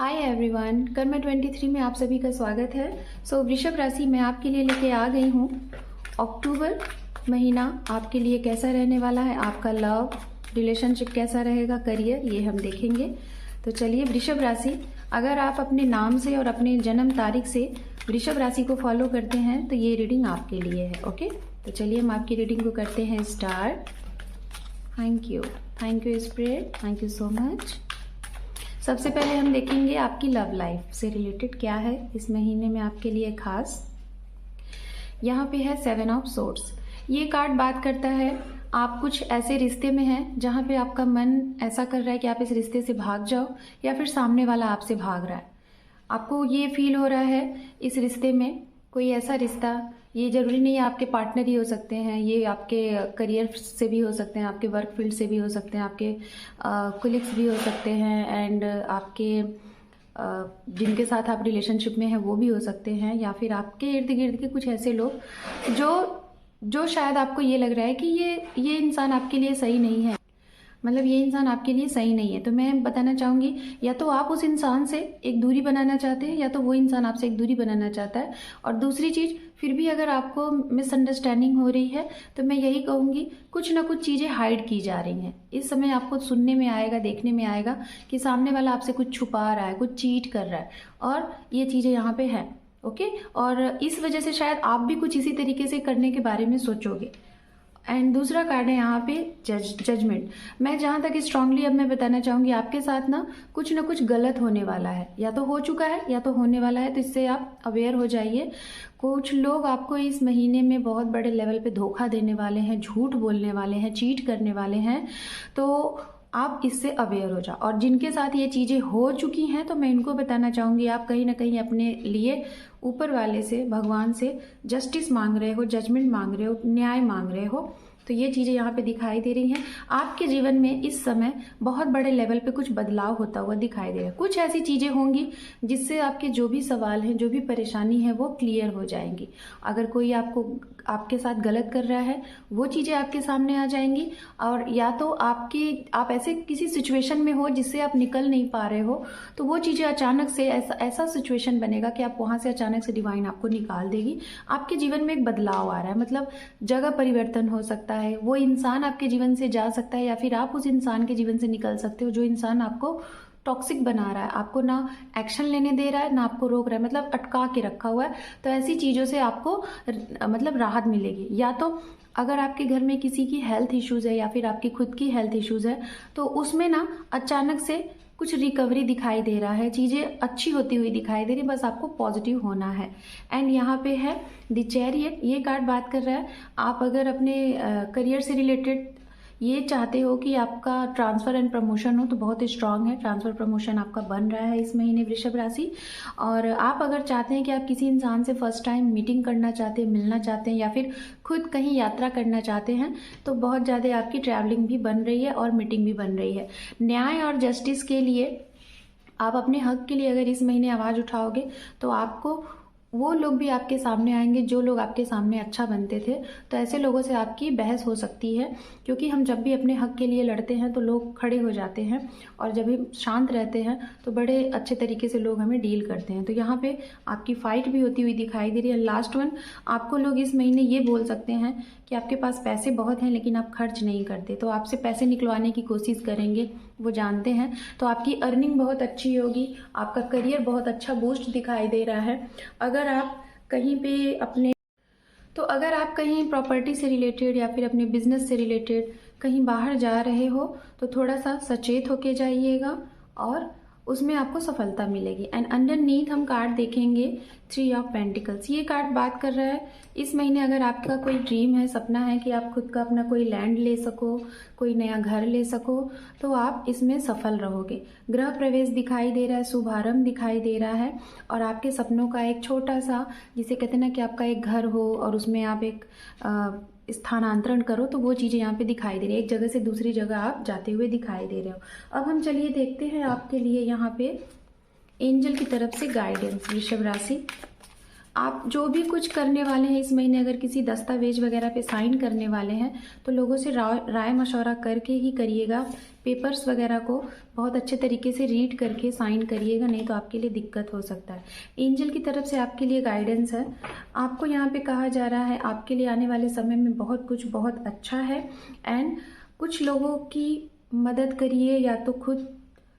Hi everyone, Karma 23 में आप सभी का स्वागत है। वृषभ राशि मैं आपके लिए लेके आ गई हूँ। अक्टूबर महीना आपके लिए कैसा रहने वाला है, आपका लव रिलेशनशिप कैसा रहेगा, करियर, ये हम देखेंगे। तो चलिए, वृषभ राशि, अगर आप अपने नाम से और अपने जन्म तारीख से वृषभ राशि को फॉलो करते हैं तो ये रीडिंग आपके लिए है। ओके, तो चलिए हम आपकी रीडिंग को करते हैं start. Thank you spirit, thank you so much. सबसे पहले हम देखेंगे आपकी लव लाइफ से रिलेटेड क्या है इस महीने में आपके लिए खास। यहाँ पे है 7 ऑफ सोर्ड्स। ये कार्ड बात करता है आप कुछ ऐसे रिश्ते में हैं जहाँ पे आपका मन ऐसा कर रहा है कि आप इस रिश्ते से भाग जाओ, या फिर सामने वाला आपसे भाग रहा है। आपको ये फील हो रहा है इस रिश्ते में कोई ऐसा रिश्ता, ये जरूरी नहीं है आपके पार्टनर ही हो सकते हैं, ये आपके करियर से भी हो सकते हैं, आपके वर्क फील्ड से भी हो सकते हैं, आपके कुलीग्स भी हो सकते हैं, एंड आपके जिनके साथ आप रिलेशनशिप में हैं वो भी हो सकते हैं, या फिर आपके इर्द गिर्द के कुछ ऐसे लोग जो शायद आपको ये लग रहा है कि ये इंसान आपके लिए सही नहीं है, मतलब ये इंसान आपके लिए सही नहीं है। तो मैं बताना चाहूँगी, या तो आप उस इंसान से एक दूरी बनाना चाहते हैं, या तो वो इंसान आपसे एक दूरी बनाना चाहता है। और दूसरी चीज़, फिर भी अगर आपको मिसअंडरस्टैंडिंग हो रही है तो मैं यही कहूँगी, कुछ ना कुछ चीज़ें हाइड की जा रही हैं। इस समय आपको सुनने में आएगा, देखने में आएगा कि सामने वाला आपसे कुछ छुपा रहा है, कुछ चीट कर रहा है, और ये चीज़ें यहाँ पे हैं। ओके, और इस वजह से शायद आप भी कुछ इसी तरीके से करने के बारे में सोचोगे। एंड दूसरा कार्ड है यहाँ पे जजमेंट। मैं जहाँ तक स्ट्रांगली अब मैं बताना चाहूँगी, आपके साथ ना कुछ गलत होने वाला है, या तो हो चुका है या तो होने वाला है, तो इससे आप अवेयर हो जाइए। कुछ लोग आपको इस महीने में बहुत बड़े लेवल पे धोखा देने वाले हैं, झूठ बोलने वाले हैं, चीट करने वाले हैं, तो आप इससे अवेयर हो जाओ। और जिनके साथ ये चीज़ें हो चुकी हैं तो मैं इनको बताना चाहूँगी, आप कहीं ना कहीं अपने लिए ऊपर वाले से, भगवान से जस्टिस मांग रहे हो, जजमेंट मांग रहे हो, न्याय मांग रहे हो। तो ये चीज़ें यहाँ पे दिखाई दे रही हैं। आपके जीवन में इस समय बहुत बड़े लेवल पे कुछ बदलाव होता हुआ दिखाई दे रहा है। कुछ ऐसी चीज़ें होंगी जिससे आपके जो भी सवाल हैं, जो भी परेशानी है, वो क्लियर हो जाएंगी। अगर कोई आपके साथ गलत कर रहा है, वो चीज़ें आपके सामने आ जाएंगी। और या तो आप ऐसे किसी सिचुएशन में हो जिससे आप निकल नहीं पा रहे हो, तो वो चीज़ें अचानक से ऐसा सिचुएशन बनेगा कि आप वहाँ से अचानक से डिवाइन आपको निकाल देगी। आपके जीवन में एक बदलाव आ रहा है, मतलब जगह परिवर्तन हो सकता है, वो इंसान आपके जीवन से जा सकता है, या फिर आप उस इंसान के जीवन से निकल सकते हो जो इंसान आपको टॉक्सिक बना रहा है, आपको ना एक्शन लेने दे रहा है, ना आपको रोक रहा है, मतलब अटका के रखा हुआ है। तो ऐसी चीज़ों से आपको मतलब राहत मिलेगी। या तो अगर आपके घर में किसी की हेल्थ इश्यूज़ है, या फिर आपकी खुद की हेल्थ इश्यूज़ है, तो उसमें ना अचानक से कुछ रिकवरी दिखाई दे रहा है, चीज़ें अच्छी होती हुई दिखाई दे रही, बस आपको पॉजिटिव होना है। एंड यहाँ पे है द चैरियट। ये कार्ड बात कर रहा है, आप अगर अपने करियर से रिलेटेड ये चाहते हो कि आपका ट्रांसफ़र एंड प्रमोशन हो, तो बहुत स्ट्रांग है, ट्रांसफ़र प्रमोशन आपका बन रहा है इस महीने वृषभ राशि। और आप अगर चाहते हैं कि आप किसी इंसान से फर्स्ट टाइम मीटिंग करना चाहते हैं, मिलना चाहते हैं, या फिर खुद कहीं यात्रा करना चाहते हैं, तो बहुत ज़्यादा आपकी ट्रैवलिंग भी बन रही है और मीटिंग भी बन रही है। न्याय और जस्टिस के लिए आप अपने हक के लिए अगर इस महीने आवाज़ उठाओगे तो आपको वो लोग भी आपके सामने आएंगे जो लोग आपके सामने अच्छा बनते थे। तो ऐसे लोगों से आपकी बहस हो सकती है, क्योंकि हम जब भी अपने हक के लिए लड़ते हैं तो लोग खड़े हो जाते हैं, और जब भी शांत रहते हैं तो बड़े अच्छे तरीके से लोग हमें डील करते हैं। तो यहाँ पे आपकी फाइट भी होती हुई दिखाई दे रही है। लास्ट वन, आपको लोग इस महीने ये बोल सकते हैं कि आपके पास पैसे बहुत हैं लेकिन आप खर्च नहीं करते, तो आपसे पैसे निकलवाने की कोशिश करेंगे, वो जानते हैं। तो आपकी अर्निंग बहुत अच्छी होगी, आपका करियर बहुत अच्छा बूस्ट दिखाई दे रहा है। अगर आप कहीं प्रॉपर्टी से रिलेटेड या फिर अपने बिजनेस से रिलेटेड कहीं बाहर जा रहे हो तो थोड़ा सा सचेत होके जाइएगा, और उसमें आपको सफलता मिलेगी। एंड अंडरनीथ हम कार्ड देखेंगे 3 ऑफ पेंटिकल्स। ये कार्ड बात कर रहा है इस महीने अगर आपका कोई ड्रीम है, सपना है कि आप खुद का अपना कोई लैंड ले सको, कोई नया घर ले सको, तो आप इसमें सफल रहोगे। गृह प्रवेश दिखाई दे रहा है, शुभारंभ दिखाई दे रहा है, और आपके सपनों का एक छोटा सा, जिसे कहते हैं ना कि आपका एक घर हो और उसमें आप एक स्थानांतरण करो, तो वो चीज़ें यहाँ पे दिखाई दे रही है। एक जगह से दूसरी जगह आप जाते हुए दिखाई दे रहे हो। अब हम चलिए देखते हैं आपके लिए यहाँ पे एंजल की तरफ से गाइडेंस वृषभ राशि। आप जो भी कुछ करने वाले हैं इस महीने, अगर किसी दस्तावेज वगैरह पे साइन करने वाले हैं तो लोगों से राय मशवरा करके ही करिएगा। पेपर्स वगैरह को बहुत अच्छे तरीके से रीड करके साइन करिएगा, नहीं तो आपके लिए दिक्कत हो सकता है। एंजल की तरफ से आपके लिए गाइडेंस है। आपको यहाँ पे कहा जा रहा है आपके लिए आने वाले समय में बहुत अच्छा है। एंड कुछ लोगों की मदद करिए, या तो खुद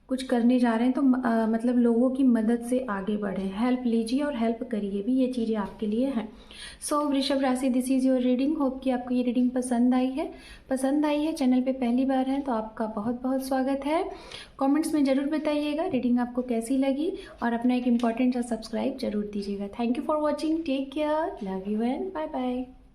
कुछ करने जा रहे हैं तो मतलब लोगों की मदद से आगे बढ़ें, हेल्प लीजिए और हेल्प करिए भी, ये चीज़ें आपके लिए हैं। सो वृषभ राशि, this is your reading. Hope कि आपको ये रीडिंग पसंद आई है। चैनल पे पहली बार है तो आपका बहुत बहुत स्वागत है। कमेंट्स में ज़रूर बताइएगा रीडिंग आपको कैसी लगी, और अपना एक इम्पॉर्टेंट सा सब्सक्राइब जरूर दीजिएगा। Thank you for watching, take care, love you and bye bye.